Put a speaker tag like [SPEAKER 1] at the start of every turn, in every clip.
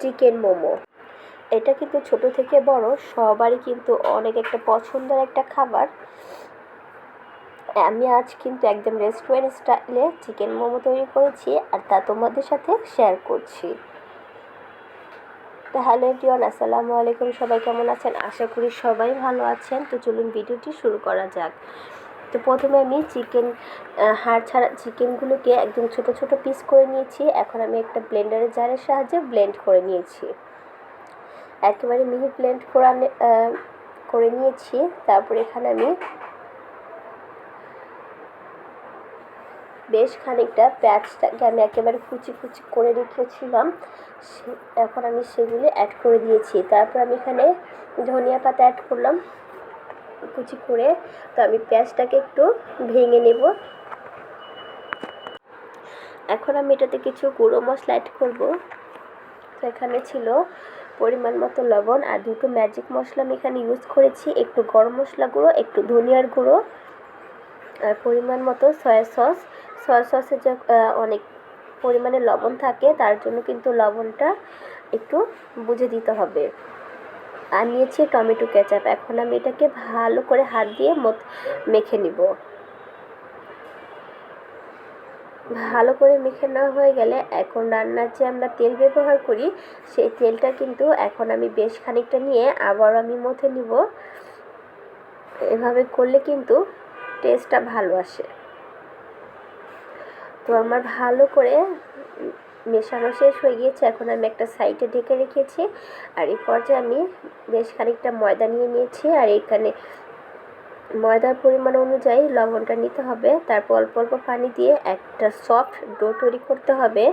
[SPEAKER 1] Chicken momo. এটা কিন্তু ছোট থেকে বড় সবারই কিন্তু অনেক একটা পছন্দের একটা খাবার। আমি আজ কিন্তু একদম রেস্টুরেন্ট স্টাইলে চিকেন মোমো তৈরি করেছি আর তা তোমাদের সাথে শেয়ার করছি। তো হ্যালো এভরিওয়ান, আসসালামু আলাইকুম। সবাই কেমন আছেন? আশা করি সবাই ভালো আছেন। তো চলুন ভিডিওটি শুরু করা যাক। তো প্রথমে আমি হাড় ছাড়া চিকেনগুলোকে একদম ছোট ছোট পিস করে নিয়েছি। এখন আমি একটা ব্লেন্ডারের জারের সাহায্যে ব্লেন্ড করে নিয়েছি। একেবারে মিহি ব্লেন্ড করে নিয়েছি। তারপর এখানে আমি বেশ খানিকটা পেঁয়াজটাকে আমি একেবারে কুচি কুচি করে রেখেছিলাম, এখন আমি সেগুলি অ্যাড করে দিয়েছি। তারপর আমি এখানে ধনিয়া পাতা অ্যাড করলাম কুচি করে। তো আমি পেঁয়াজটাকে একটু ভেঙে নেব। এখন আমি এটাতে কিছু গুঁড়ো মশলা অ্যাড করব। তো এখানে ছিল পরিমাণ মতো লবণ আর দুটো ম্যাজিক মশলা আমি এখানে ইউজ করেছি, একটু গরম মশলা গুঁড়ো, একটু ধনিয়ার গুঁড়ো আর পরিমাণ মতো সয়া সসে যে অনেক পরিমাণে লবণ থাকে, তার জন্য কিন্তু লবণটা একটু বুঝে দিতে হবে। আর নিয়েছি টমেটো কেচাপ। এখন আমি এটাকে ভালো করে হাত দিয়ে মেখে নিব। ভালো করে মেখে নেওয়া হয়ে গেলে এখন রান্নার যে আমরা তেল ব্যবহার করি সেই তেলটা কিন্তু এখন আমি বেশ খানিকটা নিয়ে আবার আমি মথে নিব। এভাবে করলে কিন্তু টেস্টটা ভালো আসে। তো আমার ভালো করে মেশানো শেষ হয়ে গিয়েছে। এখন আমি একটা সাইডে ঢেকে রেখেছি। আর এই পর্যায়ে আমি বেশ খানিকটা ময়দা নিয়ে নিয়েছি। আর এখানে ময়দার পরিমাণ অনুযায়ী লবণটা নিতে হবে। তারপর অল্প অল্প পানি দিয়ে একটা সফট ডো তৈরি করতে হবে।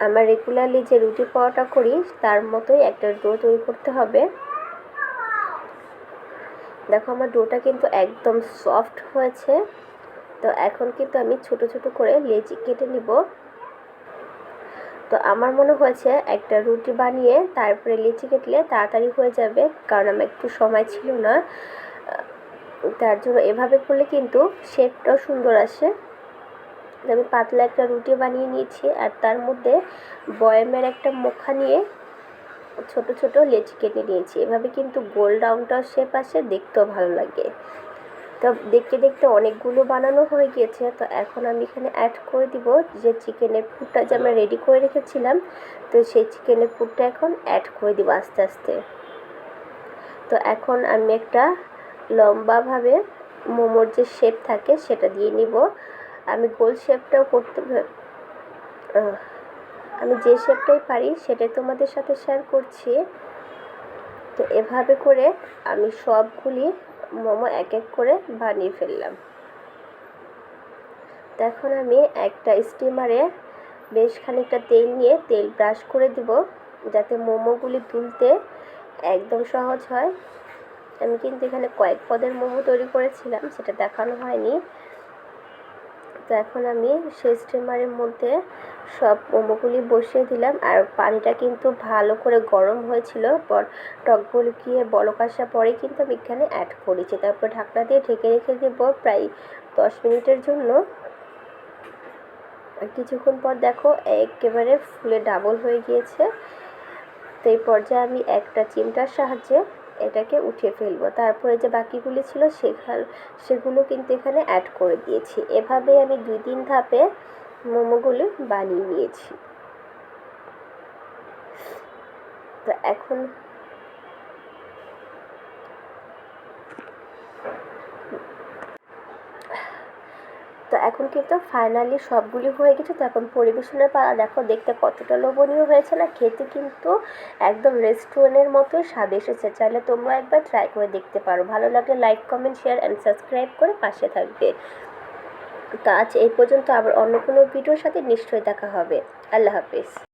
[SPEAKER 1] আমরা রেগুলারলি যে রুটি পরোটা করি তার মতোই একটা ডো তৈরি করতে হবে। দেখো আমার ডোটা কিন্তু একদম সফট হয়েছে। তো এখন কিন্তু আমি ছোট ছোট করে লেচি কেটে নিব। তো আমার মনে হয়েছে একটা রুটি বানিয়ে তারপরে লেচি কেটলে তাড়াতাড়ি হয়ে যাবে, কারণ আমার একটু সময় ছিল না। তার জন্য এভাবে করলে কিন্তু শেপটাও সুন্দর আসে। আমি পাতলা একটা রুটি বানিয়ে নিয়েছি আর তার মধ্যে বয়ামের একটা মুখা নিয়ে ছোট ছোট লেচি কেটে নিয়েছি। এভাবে কিন্তু গোল রাউন্ডটাও শেপ আসে, দেখতেও ভালো লাগে। তো দেখতে দেখতে অনেকগুলো বানানো হয়ে গিয়েছে। তো এখন আমি এখানে অ্যাড করে দিব যে চিকেনের পুরটা যে আমরা রেডি করে রেখেছিলাম, তো সেই চিকেনের পুরটা এখন অ্যাড করে দিব আস্তে আস্তে। তো এখন আমি একটা লম্বাভাবে মোমোর যে শেপ থাকে সেটা দিয়ে নিব। আমি গোল শেপটাও আমি যে শেপটাই পারি সেটাই তোমাদের সাথে শেয়ার করছি। তো এভাবে করে আমি সবগুলি মোমো এক এক করে বানিয়ে ফেললাম। তো এখন আমি একটা স্টিমারে বেশ খানিকটা তেল নিয়ে তেল ব্রাশ করে দিব, যাতে মোমোগুলি তুলতে একদম সহজ হয়। আমি কিন্তু এখানে কয়েক পদের মোমো তৈরি করেছিলাম, সেটা দেখানো হয়নি। তো এখন আমি সেই স্টিমারের মধ্যে সব মোমোগুলি বসিয়ে দিলাম। আর পানিটা কিন্তু ভালো করে গরম হয়েছিল, পর টক বলকিয়ে বলক আসার পরে কিন্তু আমি এখানে অ্যাড করেছি। তারপর ঢাকনা দিয়ে ঢেকে রেখে দেবো প্রায় 10 মিনিটের জন্য। আর কিছুক্ষণ পর দেখো একেবারে ফুলে ডাবল হয়ে গিয়েছে। তো এই পর্যায়ে আমি একটা চিমটার সাহায্যে এটাকে উঠিয়ে ফেলবো। তারপরে যে বাকিগুলি ছিল সেগুলো কিন্তু এখানে অ্যাড করে দিয়েছি। এভাবে আমি 2-3 ধাপে মোমোগুলি বানিয়ে নিয়েছি। তো এখন কিন্তু ফাইনালি সবগুলি হয়ে গেছে। তো এখন পরিবেশনের পালা। দেখো দেখতে কতটা লোভনীয় হয়েছে না, খেতে কিন্তু একদম রেস্টুরেন্টের মতোই স্বাদ এসেছে। চাইলে তোমরা একবার ট্রাই করে দেখতে পারো। ভালো লাগলে like, comment, share and subscribe করে পাশে থাকবে। তো আজ এই পর্যন্ত, আবার অন্য কোনো ভিডিওর সাথে নিশ্চয়ই দেখা হবে। আল্লাহ হাফেজ।